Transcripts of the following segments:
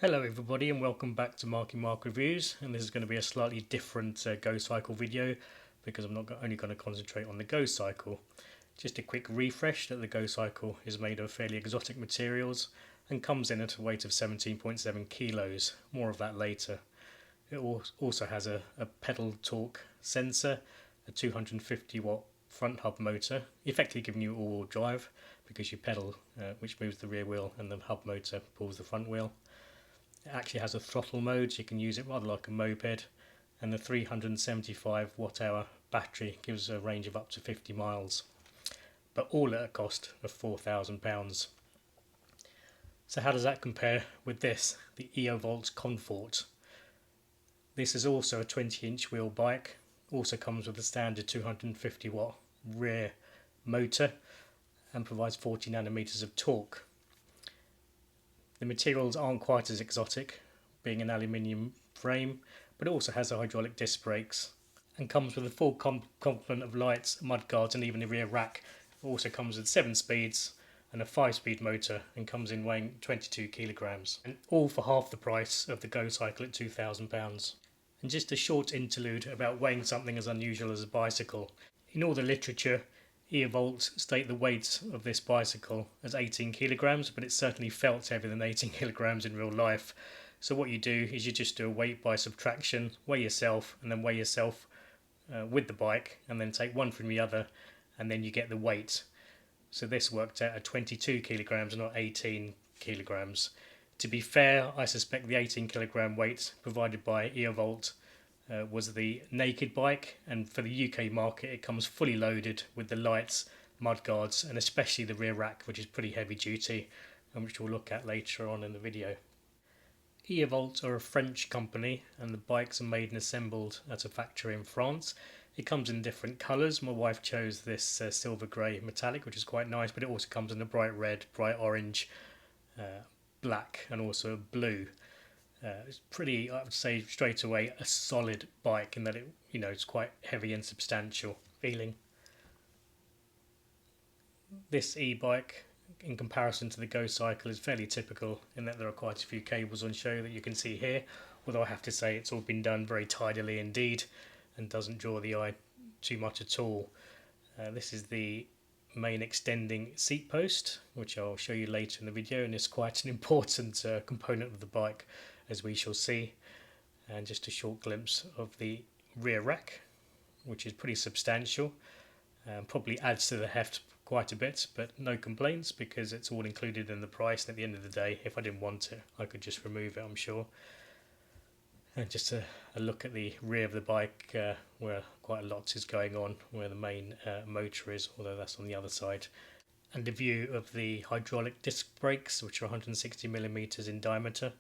Hello everybody and welcome back to Mark Reviews, and this is going to be a slightly different GoCycle video because I'm not only going to concentrate on the GoCycle. Just a quick refresh that the GoCycle is made of fairly exotic materials and comes in at a weight of 17.7 kilos, more of that later. It also has a pedal torque sensor, a 250 watt front hub motor, effectively giving you all-wheel drive because you pedal which moves the rear wheel and the hub motor pulls the front wheel. It actually has a throttle mode, so you can use it rather like a moped, and the 375 watt hour battery gives a range of up to 50 miles, but all at a cost of £4,000. So how does that compare with this, the EoVolt Confort? This is also a 20-inch wheel bike, also comes with a standard 250 watt rear motor and provides 40 nanometers of torque. The materials aren't quite as exotic, being an aluminium frame, but it also has hydraulic disc brakes and comes with a full complement of lights, mudguards and even a rear rack. It also comes with 7 speeds and a 5-speed motor and comes in weighing 22 kilograms, and all for half the price of the GoCycle at £2,000. And just a short interlude about weighing something as unusual as a bicycle. In all the literature, EoVolt state the weight of this bicycle as 18 kilograms, but it certainly felt heavier than 18 kilograms in real life. So what you do is you just do a weight by subtraction, weigh yourself, and then weigh yourself with the bike, and then take one from the other, and then you get the weight. So this worked out at 22 kilograms, not 18 kilograms. To be fair, I suspect the 18 kilogram weight provided by EoVolt was the naked bike, and for the UK market it comes fully loaded with the lights, mudguards and especially the rear rack, which is pretty heavy duty and which we'll look at later on in the video. EoVolt are a French company and the bikes are made and assembled at a factory in France. It comes in different colours. My wife chose this silver grey metallic, which is quite nice, but it also comes in a bright red, bright orange, black and also blue. It's pretty, I would say straight away, a solid bike in that it's quite heavy and substantial feeling. This e-bike, in comparison to the GoCycle, is fairly typical in that there are quite a few cables on show that you can see here, although I have to say it's all been done very tidily indeed and doesn't draw the eye too much at all. This is the main extending seat post, which I'll show you later in the video, and it's quite an important component of the bike, as we shall see. And just a short glimpse of the rear rack, which is pretty substantial, probably adds to the heft quite a bit, but no complaints because it's all included in the price, and at the end of the day, if I didn't want it, I could just remove it, I'm sure. And just a look at the rear of the bike, where quite a lot is going on, where the main motor is, although that's on the other side. And a view of the hydraulic disc brakes, which are 160mm in diameter,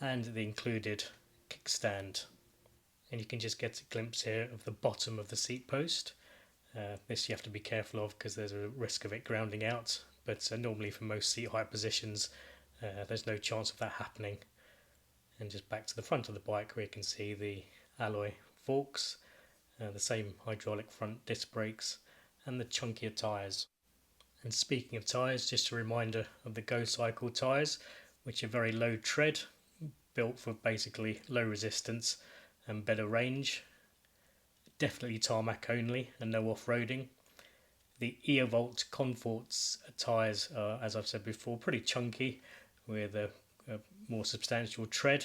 and the included kickstand. And you can just get a glimpse here of the bottom of the seat post. This you have to be careful of because there's a risk of it grounding out, but normally for most seat height positions there's no chance of that happening. And just back to the front of the bike where you can see the alloy forks, the same hydraulic front disc brakes and the chunkier tyres. And speaking of tyres, just a reminder of the GoCycle tyres, which are very low tread, built for basically low resistance and better range. Definitely tarmac only and no off-roading. The EoVolt Confort's tyres are, as I've said before, pretty chunky with a more substantial tread.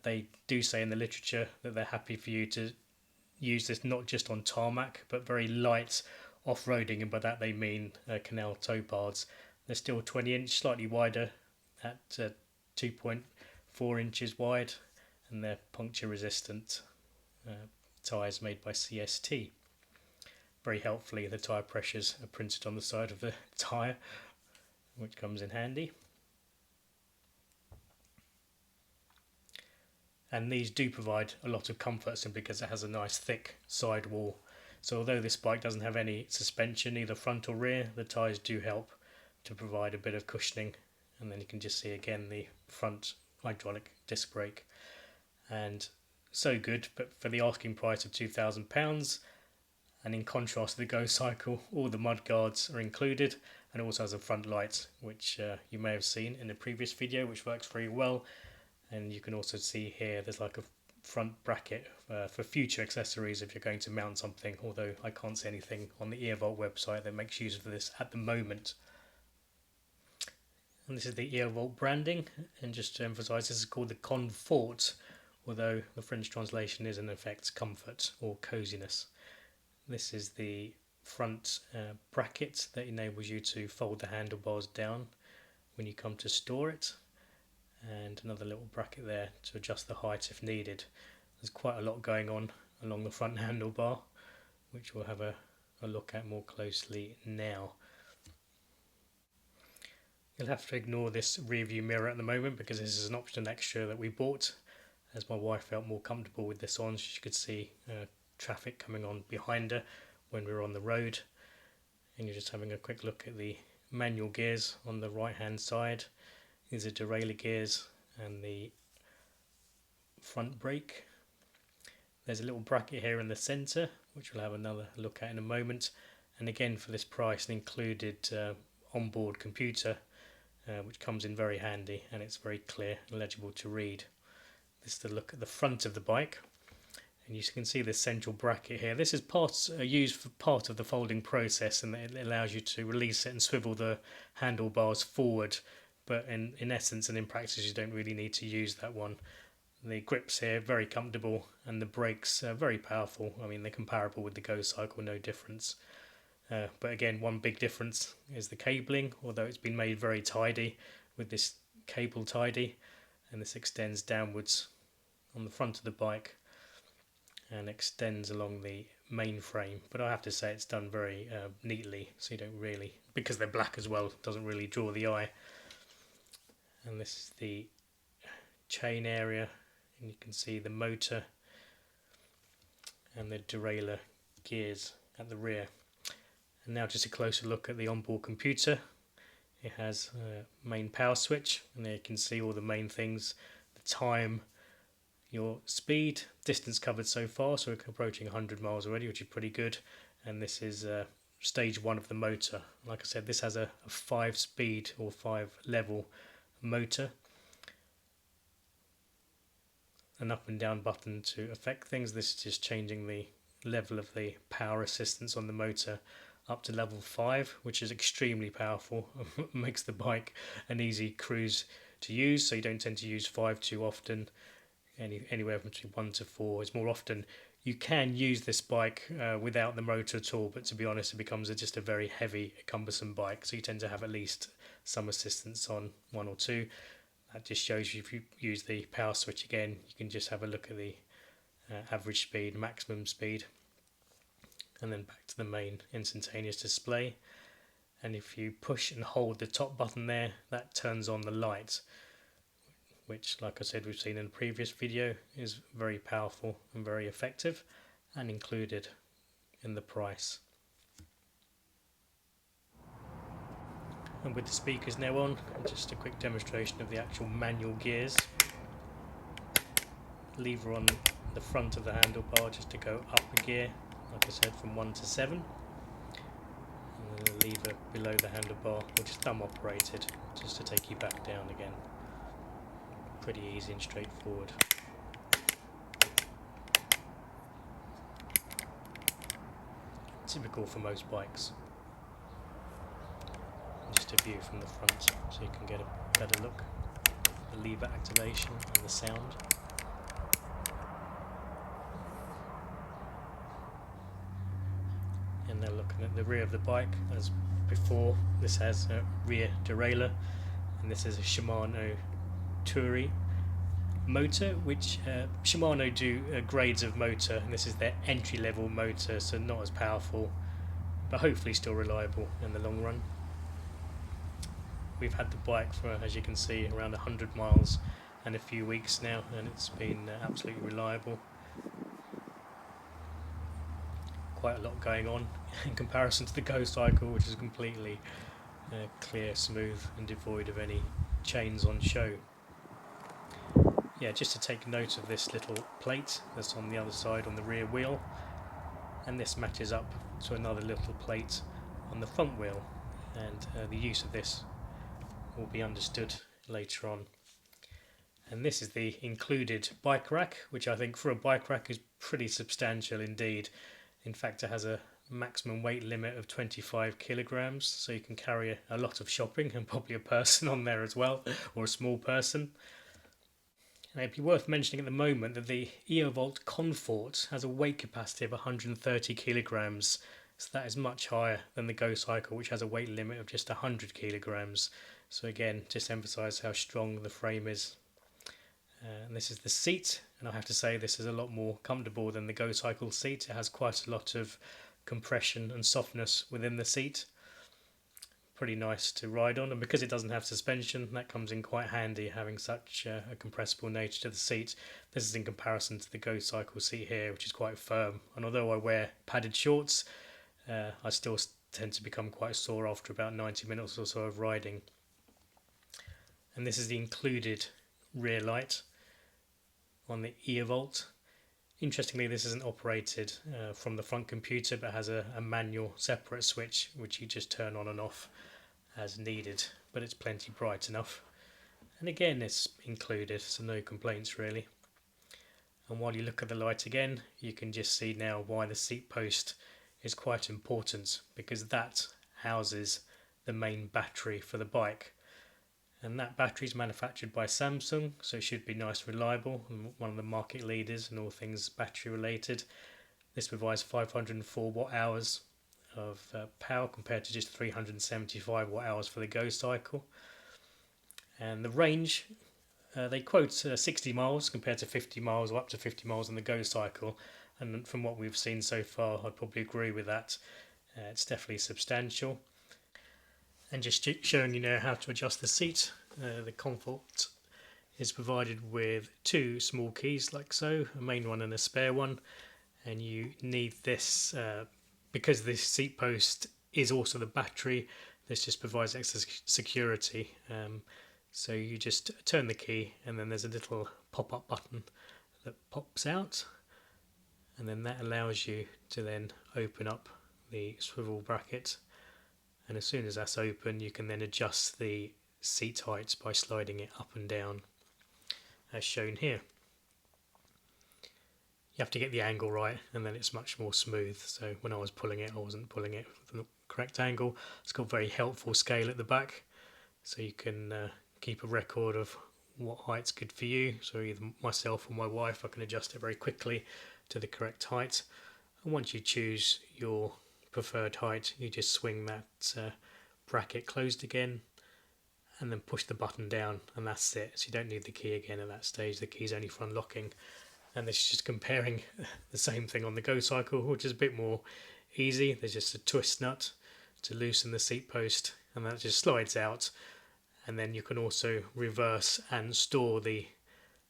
They do say in the literature that they're happy for you to use this not just on tarmac but very light off-roading, and by that they mean canal towpaths. They're still 20-inch, slightly wider at 2.4 inches wide, and they're puncture resistant tyres made by CST. Very helpfully, the tyre pressures are printed on the side of the tyre, which comes in handy. And these do provide a lot of comfort simply because it has a nice thick sidewall. So although this bike doesn't have any suspension, either front or rear, the tyres do help to provide a bit of cushioning. And then you can just see again the front hydraulic disc brake. And so good, but for the asking price of £2,000, and in contrast to the GoCycle, all the mudguards are included and it also has a front light, which you may have seen in the previous video, which works very well. And you can also see here there's like a front bracket for future accessories if you're going to mount something, although I can't see anything on the EoVolt website that makes use of this at the moment. And this is the EoVolt branding, and just to emphasise, this is called the Confort, although the French translation is in effect comfort or coziness. This is the front bracket that enables you to fold the handlebars down when you come to store it, and another little bracket there to adjust the height if needed. There's quite a lot going on along the front handlebar, which we'll have a look at more closely now. You'll have to ignore this rear view mirror at the moment because this is an optional extra that we bought, as my wife felt more comfortable with this on. She could see traffic coming on behind her when we were on the road. And you're just having a quick look at the manual gears on the right hand side. These are derailleur gears and the front brake. There's a little bracket here in the centre, which we'll have another look at in a moment. And again, for this price, an included onboard computer, which comes in very handy, and it's very clear and legible to read. This is the look at the front of the bike, and you can see this central bracket here. This is used for part of the folding process, and it allows you to release it and swivel the handlebars forward, but in essence and in practice you don't really need to use that one. The grips here very comfortable, and the brakes are very powerful. I mean, they're comparable with the GoCycle, no difference. But again, one big difference is the cabling, although it's been made very tidy with this cable tidy, and this extends downwards on the front of the bike and extends along the main frame. But I have to say it's done very neatly, so you don't really, because they're black as well, doesn't really draw the eye. And this is the chain area, and you can see the motor and the derailleur gears at the rear. And now just a closer look at the onboard computer. It has a main power switch, and there you can see all the main things: the time, your speed, distance covered so far, so we're approaching 100 miles already, which is pretty good. And this is stage 1 of the motor. Like I said, this has a 5-speed or 5-level motor. An up and down button to affect things. This is just changing the level of the power assistance on the motor up to level 5, which is extremely powerful. Makes the bike an easy cruise to use, so you don't tend to use 5 too often. Anywhere between 1 to 4 is more often. You can use this bike without the motor at all, but to be honest, it becomes just a very heavy, cumbersome bike, so you tend to have at least some assistance on 1 or 2. That just shows you, if you use the power switch again, you can just have a look at the average speed, maximum speed, and then back to the main instantaneous display. And if you push and hold the top button there, that turns on the light, which, like I said, we've seen in the previous video, is very powerful and very effective, and included in the price. And with the speakers now on, just a quick demonstration of the actual manual gears. Lever on the front of the handlebar just to go up a gear, like I said, from 1 to 7. And then the lever below the handlebar, which is thumb operated, just to take you back down again. Pretty easy and straightforward. Typical for most bikes. And just a view from the front so you can get a better look at the lever activation and the sound. And now looking at the rear of the bike, as before, this has a rear derailleur, and this is a Shimano GoCycle motor, which Shimano do grades of motor, and this is their entry level motor, so not as powerful, but hopefully still reliable in the long run. We've had the bike for, as you can see, around 100 miles and a few weeks now, and it's been absolutely reliable. Quite a lot going on in comparison to the GoCycle, which is completely clear, smooth and devoid of any chains on show. Yeah, just to take note of this little plate that's on the other side on the rear wheel, and this matches up to another little plate on the front wheel. and the use of this will be understood later on. And this is the included bike rack, which I think for a bike rack is pretty substantial indeed. In fact, it has a maximum weight limit of 25 kilograms, so you can carry a lot of shopping and probably a person on there as well, or a small person. And it'd be worth mentioning at the moment that the EoVolt Confort has a weight capacity of 130 kilograms, so that is much higher than the GoCycle, which has a weight limit of just 100 kilograms. So again, just emphasise how strong the frame is. And this is the seat, and I have to say this is a lot more comfortable than the GoCycle seat. It has quite a lot of compression and softness within the seat. Pretty nice to ride on, and because it doesn't have suspension, that comes in quite handy, having such a compressible nature to the seat. This is in comparison to the GoCycle seat here, which is quite firm, and although I wear padded shorts, I still tend to become quite sore after about 90 minutes or so of riding. And this is the included rear light on the EoVolt. Interestingly, this isn't operated from the front computer, but has a manual separate switch which you just turn on and off as needed, but it's plenty bright enough. And again, it's included, so no complaints really. And while you look at the light again, you can just see now why the seat post is quite important, because that houses the main battery for the bike. And that battery is manufactured by Samsung, so it should be nice and reliable, and one of the market leaders in all things battery related. This provides 504 watt hours of power compared to just 375 watt hours for the GoCycle. And the range, they quote 60 miles compared to 50 miles or up to 50 miles on the GoCycle, and from what we've seen so far, I'd probably agree with that. It's definitely substantial. And just showing you now how to adjust the seat, the Confort is provided with two small keys like so, a main one and a spare one, and you need this because this seat post is also the battery. This just provides extra security, so you just turn the key and then there's a little pop-up button that pops out, and then that allows you to then open up the swivel bracket. And as soon as that's open, you can then adjust the seat height by sliding it up and down, as shown here. You have to get the angle right, and then it's much more smooth. So when I was pulling it, I wasn't pulling it from the correct angle. It's got a very helpful scale at the back, so you can keep a record of what height's good for you. So either myself or my wife, I can adjust it very quickly to the correct height. And once you choose your preferred height, you just swing that bracket closed again and then push the button down, and that's it. So you don't need the key again at that stage. The key's only for unlocking. And this is just comparing the same thing on the GoCycle, which is a bit more easy. There's just a twist nut to loosen the seat post, and that just slides out. And then you can also reverse and store the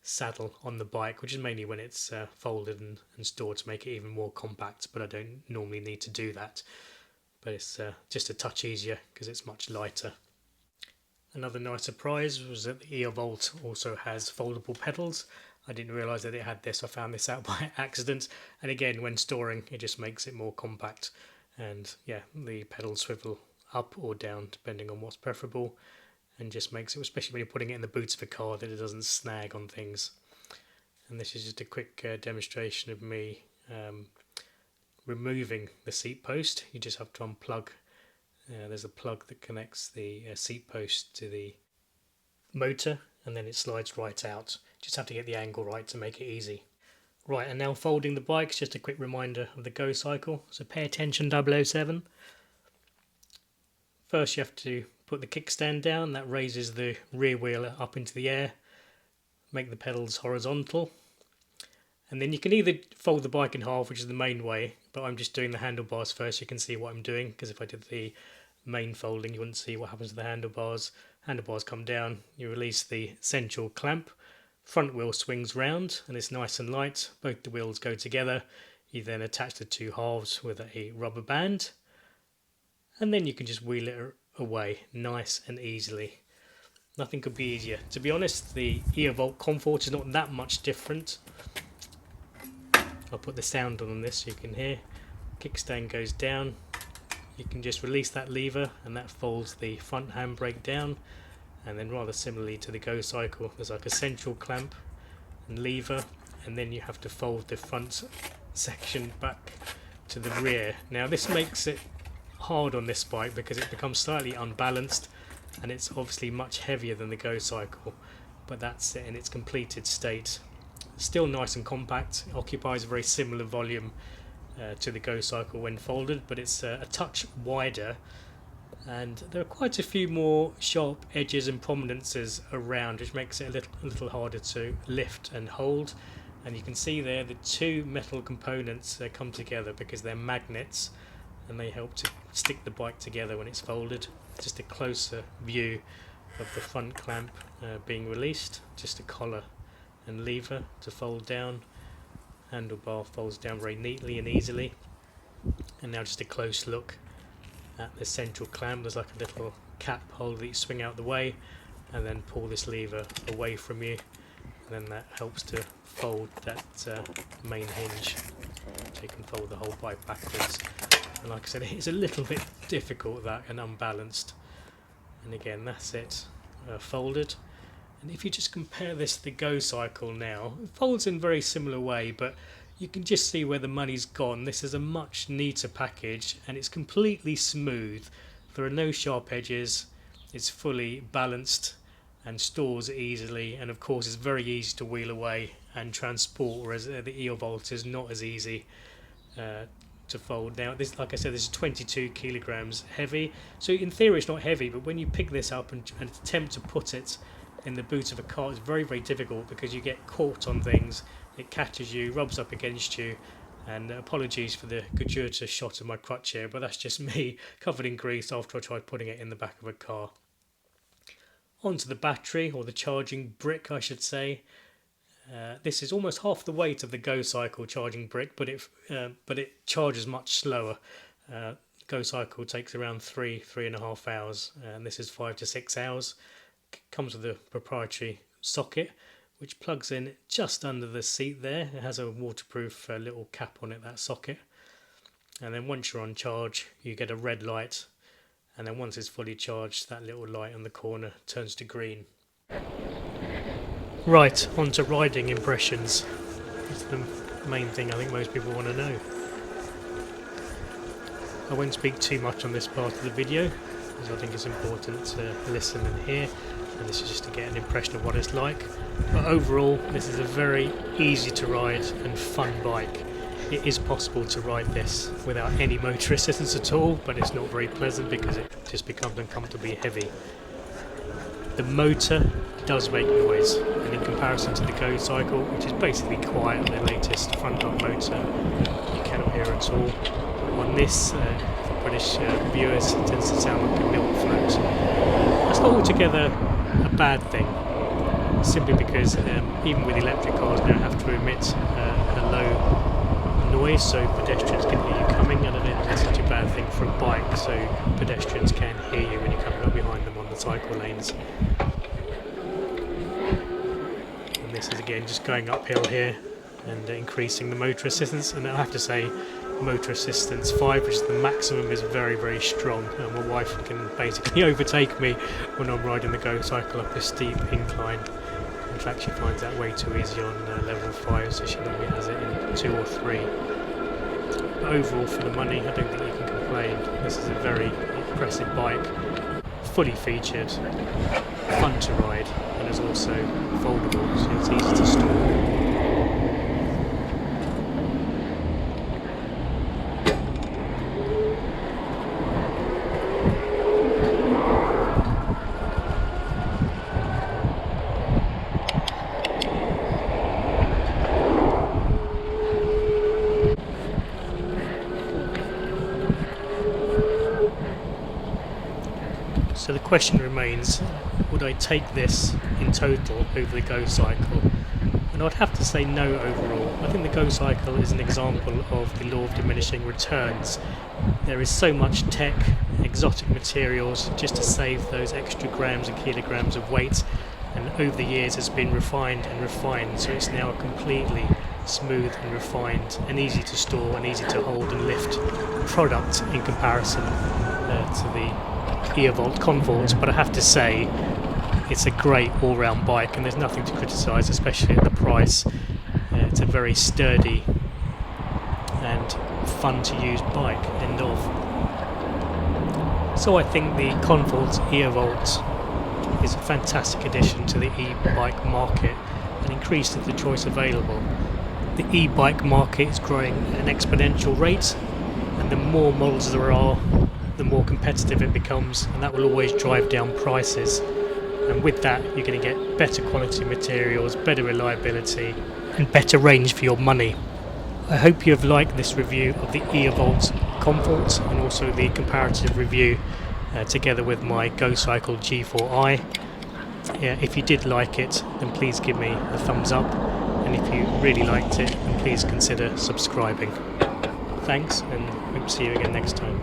saddle on the bike, which is mainly when it's folded and stored to make it even more compact, but I don't normally need to do that. But it's just a touch easier because it's much lighter. Another nice surprise was that the EoVolt also has foldable pedals. I didn't realise that it had this. I found this out by accident, and again, when storing, it just makes it more compact. And yeah, the pedals swivel up or down depending on what's preferable, and just makes it, especially when you're putting it in the boot of a car, that it doesn't snag on things. And this is just a quick demonstration of me removing the seat post. You just have to unplug. There's a plug that connects the seat post to the motor, and then it slides right out. Just have to get the angle right to make it easy. Right, and now folding the bike, just a quick reminder of the GoCycle. So pay attention 007. First you have to put the kickstand down, that raises the rear wheel up into the air. Make the pedals horizontal. And then you can either fold the bike in half, which is the main way, but I'm just doing the handlebars first. You can see what I'm doing, because if I did the main folding, you wouldn't see what happens to the handlebars. Handlebars come down, you release the central clamp, front wheel swings round, and it's nice and light. Both the wheels go together. You then attach the two halves with a rubber band, and then you can just wheel it away nice and easily. Nothing could be easier. To be honest, the EoVolt Confort is not that much different. I'll put the sound on this so you can hear. Kickstand goes down. you can just release that lever and that folds the front handbrake down, and then rather similarly to the GoCycle, there's like a central clamp and lever, and then you have to fold the front section back to the rear. Now this makes it hard on this bike because it becomes slightly unbalanced, and it's obviously much heavier than the GoCycle, but that's it in its completed state. Still nice and compact. It occupies a very similar volume to the GoCycle when folded, but it's a touch wider, and there are quite a few more sharp edges and prominences around, which makes it a little harder to lift and hold. And you can see there the two metal components come together because they're magnets, and they help to stick the bike together when it's folded. Just a closer view of the front clamp being released, just a collar and lever to fold down. Handlebar folds down very neatly and easily. And now just a close look at the central clamp. There's like a little cap holder that you swing out the way and then pull this lever away from you, and then that helps to fold that main hinge, so you can fold the whole bike backwards. And like I said, it's a little bit difficult, that, and unbalanced. And again, that's it, folded. And if you just compare this to the GoCycle now, it folds in a very similar way, but you can just see where the money's gone. This is a much neater package, and it's completely smooth. There are no sharp edges, it's fully balanced and stores easily, and of course it's very easy to wheel away and transport, whereas the EoVolt is not as easy to fold. Now this, like I said, this is 22 kilograms heavy, so in theory it's not heavy, but when you pick this up and attempt to put it in the boot of a car, it's very, very difficult because you get caught on things, it catches you, rubs up against you. And apologies for the gratuitous shot of my crutch here, but that's just me covered in grease after I tried putting it in the back of a car. Onto the battery, or the charging brick I should say. This is almost half the weight of the GoCycle charging brick, but it charges much slower. GoCycle takes around 3.5 hours, and this is 5 to 6 hours. Comes with a proprietary socket which plugs in just under the seat there. It has a waterproof little cap on it, that socket. And then once you're on charge, you get a red light, and then once it's fully charged, that little light on the corner turns to green. Right, on to riding impressions. That's the main thing I think most people want to know. I won't speak too much on this part of the video, because I think it's important to listen and hear, and this is just to get an impression of what it's like. But overall, this is a very easy to ride and fun bike. It is possible to ride this without any motor assistance at all, but it's not very pleasant because it just becomes uncomfortably heavy. The motor does make noise, and in comparison to the GoCycle, which is basically quiet, the latest front up motor, you cannot hear at all. On this, for British viewers, it tends to sound like a milk float. That's not altogether a bad thing, simply because even with electric cars now have to emit a low noise so pedestrians can hear you coming, and I don't think that's such a bad thing for a bike, so pedestrians can hear you when you're coming up behind them on the cycle lanes. And this is again just going uphill here and increasing the motor assistance, and I have to say motor assistance 5, which is the maximum, is very, very strong. My wife can basically overtake me when I'm riding the GoCycle up a steep incline. In fact, she finds that way too easy on level 5, so she normally has it in 2 or 3. But overall, for the money, I don't think you can complain. This is a very impressive bike, fully featured, fun to ride, and is also foldable, so it's easy to store. So the question remains, would I take this in total over the GoCycle? And I'd have to say no overall. I think the GoCycle is an example of the law of diminishing returns. There is so much tech, exotic materials, just to save those extra grams and kilograms of weight, and over the years it's been refined and refined, so it's now a completely smooth and refined and easy to store and easy to hold and lift product in comparison to the EoVolt Confort. But I have to say, it's a great all-round bike and there's nothing to criticise, especially at the price. It's a very sturdy and fun to use bike, end of. So I think the Confort EoVolt is a fantastic addition to the e-bike market and increases the choice available. The e-bike market is growing at an exponential rate, and the more models there are, the more competitive it becomes, and that will always drive down prices. And with that, you're going to get better quality materials, better reliability, and better range for your money. I hope you have liked this review of the EoVolt Confort and also the comparative review together with my GoCycle G4i. If you did like it, then please give me a thumbs up, and if you really liked it, then please consider subscribing. Thanks, and hope to see you again next time.